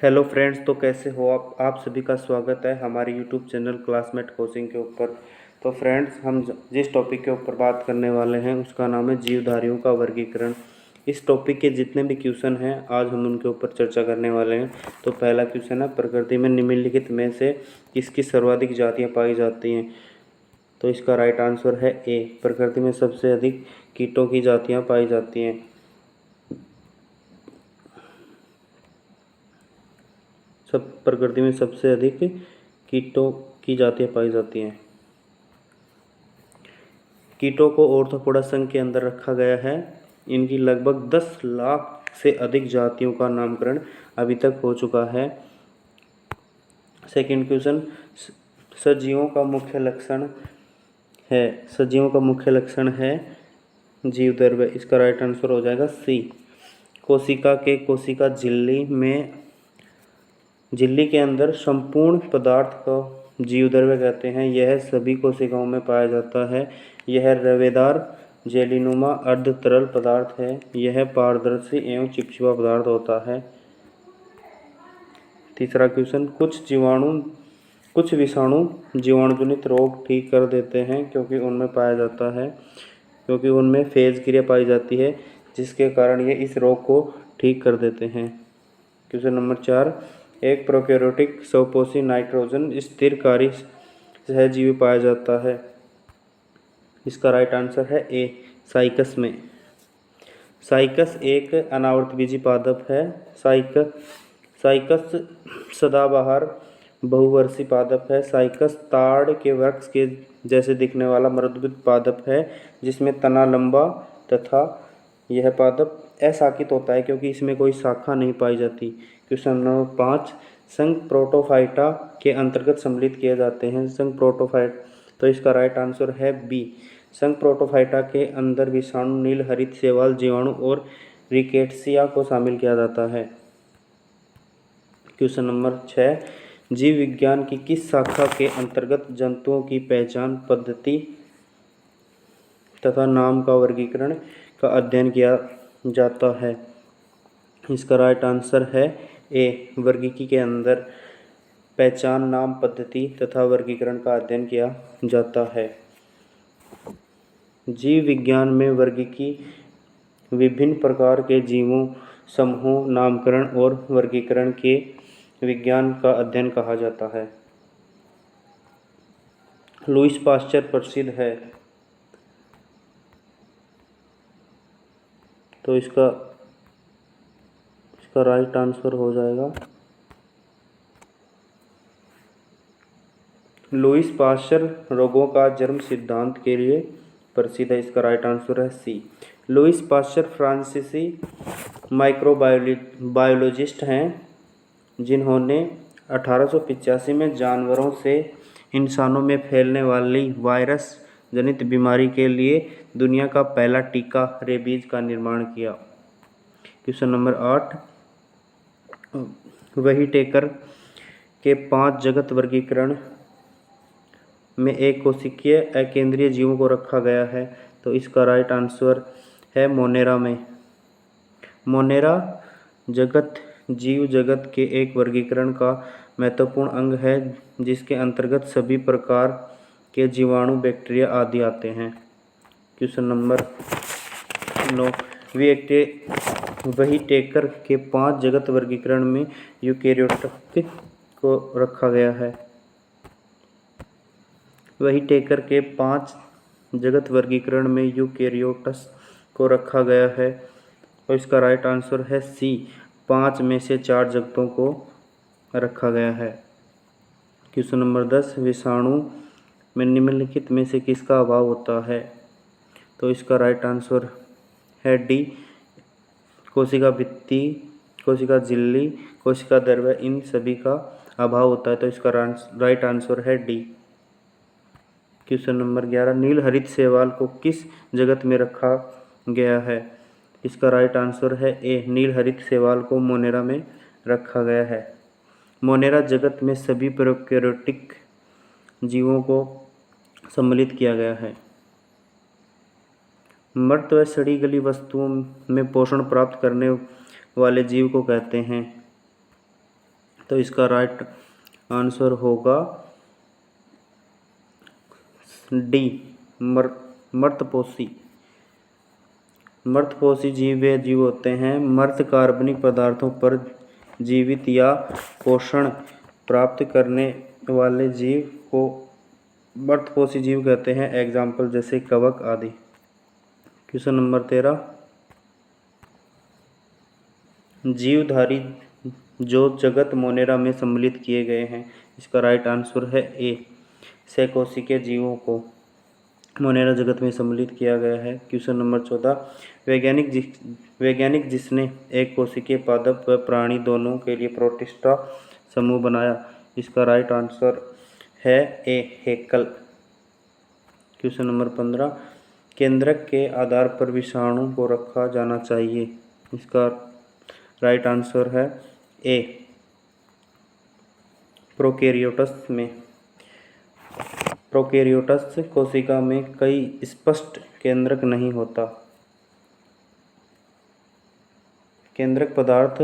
Hello friends, तो कैसे हो आप सभी का स्वागत है हमारे यूट्यूब चैनल क्लासमेट कोचिंग के ऊपर। तो फ्रेंड्स, हम जिस टॉपिक के ऊपर बात करने वाले हैं उसका नाम है जीवधारियों का वर्गीकरण। इस टॉपिक के जितने भी क्वेश्चन हैं आज हम उनके ऊपर चर्चा करने वाले हैं। तो पहला क्वेश्चन है, प्रकृति में निम्नलिखित में से किसकी सर्वाधिक जातियाँ पाई जाती हैं। तो इसका राइट आंसर है ए, प्रकृति में सबसे अधिक कीटों की जातियाँ पाई जाती हैं। प्रकृति में सबसे अधिक कीटों की जातियाँ पाई जाती हैं। कीटों को ऑर्थोपोडा संघ के अंदर रखा गया है। इनकी लगभग 10 लाख से अधिक जातियों का नामकरण अभी तक हो चुका है। सेकंड क्वेश्चन, सजीवों का मुख्य लक्षण है जीवद्रव्य। इसका राइट आंसर हो जाएगा सी। कोशिका झिल्ली के अंदर संपूर्ण पदार्थ को जीवद्रव्य कहते हैं। यह सभी कोशिकाओं में पाया जाता है। यह रवेदार जेलीनुमा अर्ध तरल पदार्थ है। यह पारदर्शी एवं चिपचिपा पदार्थ होता है। तीसरा क्वेश्चन, कुछ विषाणु जीवाणुजनित रोग ठीक कर देते हैं क्योंकि उनमें फेज क्रिया पाई जाती है, जिसके कारण ये इस रोग को ठीक कर देते हैं। क्वेश्चन नंबर 4, एक प्रोकैरियोटिक स्वपोषी नाइट्रोजन स्थिरकारी सहजीवी पाया जाता है। इसका राइट आंसर है ए, साइकस में। साइकस एक अनावर्तबीजी पादप है। साइकस सदाबहार बहुवर्षीय पादप है। साइकस ताड़ के वृक्ष के जैसे दिखने वाला मृदुबद्ध पादप है जिसमें तना लंबा तथा यह पादप अशाखित होता है क्योंकि इसमें कोई शाखा नहीं पाई जाती। क्वेश्चन नंबर 5, संघ प्रोटोफाइटा के अंतर्गत सम्मिलित किए जाते हैं। संघ प्रोटोफाइट, तो इसका राइट आंसर है बी। संघ प्रोटोफाइटा के अंदर विषाणु, नील हरित शैवाल जीवाणु और रिकेट्सिया को शामिल किया जाता है। क्वेश्चन नंबर 6, जीव विज्ञान की किस शाखा के अंतर्गत जंतुओं की पहचान पद्धति तथा नाम का वर्गीकरण का अध्ययन किया जाता है। इसका राइट आंसर है ए, वर्गीकी के अंदर पहचान, नाम, पद्धति तथा वर्गीकरण का अध्ययन किया जाता है। जीव विज्ञान में वर्गीकी विभिन्न प्रकार के जीवों समूहों, नामकरण और वर्गीकरण के विज्ञान का अध्ययन कहा जाता है। लुईस पाश्चर प्रसिद्ध है, तो इसका राइट आंसर हो जाएगा लुईस पाश्चर रोगों का जन्म सिद्धांत के लिए प्रसिद्ध है। इसका राइट आंसर है सी। लुईस पाश्चर फ्रांसीसी माइक्रोबायोलॉजिस्ट हैं जिन्होंने 1885 में जानवरों से इंसानों में फैलने वाली वायरस जनित बीमारी के लिए दुनिया का पहला टीका रेबीज का निर्माण किया। क्वेश्चन नंबर 8, वही टेकर के 5 जगत वर्गीकरण में एक कोशिकीय अकेंद्रीय जीवों को रखा गया है। तो इसका राइट आंसर है मोनेरा में। मोनेरा जीव जगत के एक वर्गीकरण का महत्वपूर्ण अंग है जिसके अंतर्गत सभी प्रकार के जीवाणु, बैक्टीरिया आदि आते हैं। क्वेश्चन नंबर 9, वही टेकर के 5 जगत वर्गीकरण में यूकेरियोटिक को रखा गया है। वही टेकर के 5 जगत वर्गीकरण में यूकेरियोट्स को रखा गया है और इसका राइट आंसर है सी, 5 में से 4 जगतों को रखा गया है। क्वेश्चन नंबर 10, विषाणु में निम्नलिखित में से किसका अभाव होता है। तो इसका राइट आंसर है डी, कोशिका भित्ति, कोशिका झिल्ली, कोशिका द्रव्य, इन सभी का अभाव होता है। तो इसका राइट आंसर है डी। क्वेश्चन नंबर 11, नील हरित शैवाल को किस जगत में रखा गया है। इसका राइट आंसर है ए, नील हरित शैवाल को मोनेरा में रखा गया है। मोनेरा जगत में सभी प्रोकैरियोटिक जीवों को सम्मिलित किया गया है। मृत व सड़ी गली वस्तुओं में पोषण प्राप्त करने वाले जीव को कहते हैं। तो इसका राइट आंसर होगा डी, मृतपोषी। मृतपोषी जीव वे जीव होते हैं मृत कार्बनिक पदार्थों पर जीवित या पोषण प्राप्त करने वाले जीव को मृतपोषी जीव कहते हैं। एग्जाम्पल जैसे कवक आदि। क्वेश्चन नंबर 13, जीवधारी जो जगत मोनेरा में सम्मिलित किए गए हैं, इसका राइट आंसर है ए, सकोशिकीय जीवों को मोनेरा जगत में सम्मिलित किया गया है। क्वेश्चन नंबर 14, वैज्ञानिक जिसने एक कोशिकीय पादप व प्राणी दोनों के लिए प्रोटिस्टा समूह बनाया, इसका राइट आंसर है ए, हेक्ल। क्वेश्चन नंबर 15, केंद्रक के आधार पर विषाणु को रखा जाना चाहिए, इसका राइट आंसर है ए, प्रोकैरियोट्स में। प्रोकैरियोट्स कोशिका में कई स्पष्ट केंद्रक नहीं होता। केंद्रक पदार्थ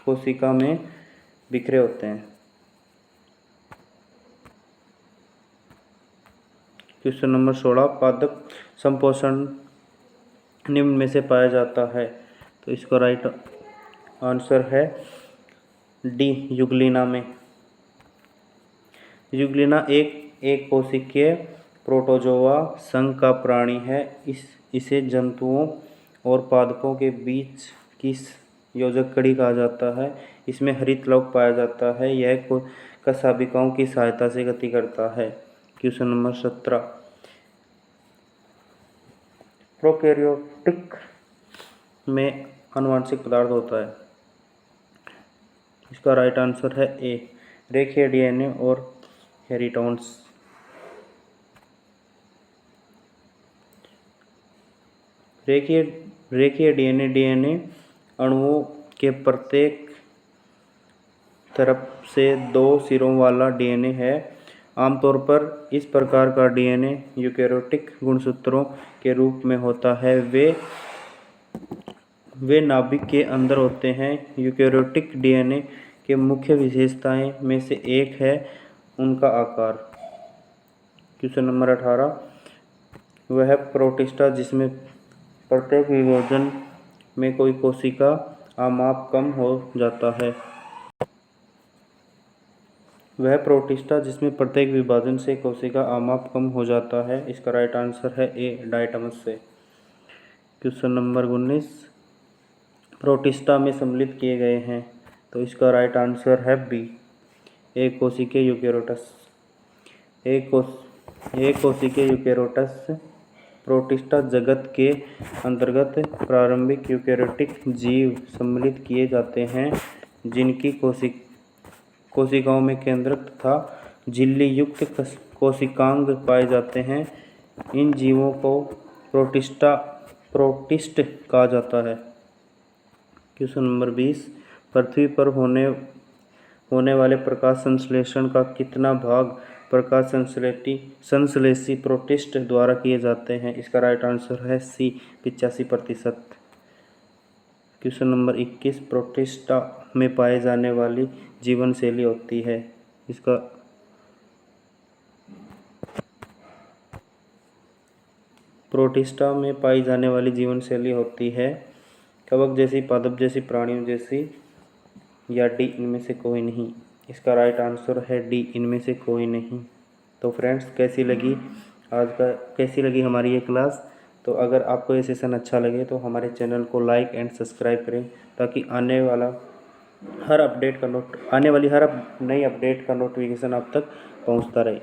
कोशिका में बिखरे होते हैं। क्वेश्चन नंबर 16, पादप संपोषण निम्न में से पाया जाता है, तो इसका राइट आंसर है डी, युग्लिना में। युग्लिना एक कोशिकीय प्रोटोजोआ संघ का प्राणी है। इसे जंतुओं और पादपों के बीच की योजक कड़ी कहा जाता है। इसमें हरित लवक पाया जाता है। यह कशाभिकाओं की सहायता से गति करता है। क्वेश्चन नंबर 17, प्रोकैरियोटिक में आनुवंशिक पदार्थ होता है, इसका राइट आंसर है ए, रेखीय डीएनए और हेरिटोन्स। रेखीय डीएनए अणुओं के प्रत्येक तरफ से 2 सिरों वाला डीएनए है। आमतौर पर इस प्रकार का डीएनए यूकेरियोटिक गुणसूत्रों के रूप में होता है। वे नाभिक के अंदर होते हैं। यूकेरियोटिक डीएनए के मुख्य विशेषताएं में से एक है उनका आकार। क्वेश्चन नंबर 18, वह प्रोटिस्टा जिसमें प्रत्येक विभाजन में कोई कोशिका आमाप कम हो जाता है। वह प्रोटिस्टा जिसमें प्रत्येक विभाजन से कोशिका आमाप कम हो जाता है, इसका राइट आंसर है ए, डायटमस से। क्वेश्चन नंबर 19, प्रोटिस्टा में सम्मिलित किए गए हैं, तो इसका राइट आंसर है बी, एक कोशिकीय यूकेरियोट्स। एक कोशिकीय यूकेरियोट्स प्रोटिस्टा जगत के अंतर्गत प्रारंभिक यूकेरियोटिक जीव सम्मिलित किए जाते हैं जिनकी कोशिकाओं में केंद्रक तथा झिल्ली युक्त कोशिकांग पाए जाते हैं। इन जीवों को प्रोटिस्ट कहा जाता है। क्वेश्चन नंबर 20, पृथ्वी पर होने वाले प्रकाश संश्लेषण का कितना भाग प्रकाश संश्लेषी प्रोटिस्ट द्वारा किए जाते हैं, इसका राइट आंसर है सी, 85%। क्वेश्चन नंबर 21, प्रोटिस्टा में पाए जाने वाली जीवन शैली होती है, इसका प्रोटिस्टा में पाई जाने वाली जीवन शैली होती है कवक जैसी, पादप जैसी, प्राणियों जैसी, या डी, इनमें से कोई नहीं। इसका राइट आंसर है डी, इनमें से कोई नहीं। तो फ्रेंड्स, कैसी लगी हमारी ये क्लास? तो अगर आपको ये सेशन अच्छा लगे तो हमारे चैनल को लाइक एंड सब्सक्राइब करें ताकि आने वाली हर नई अपडेट का नोटिफिकेशन आप तक पहुंचता रहे।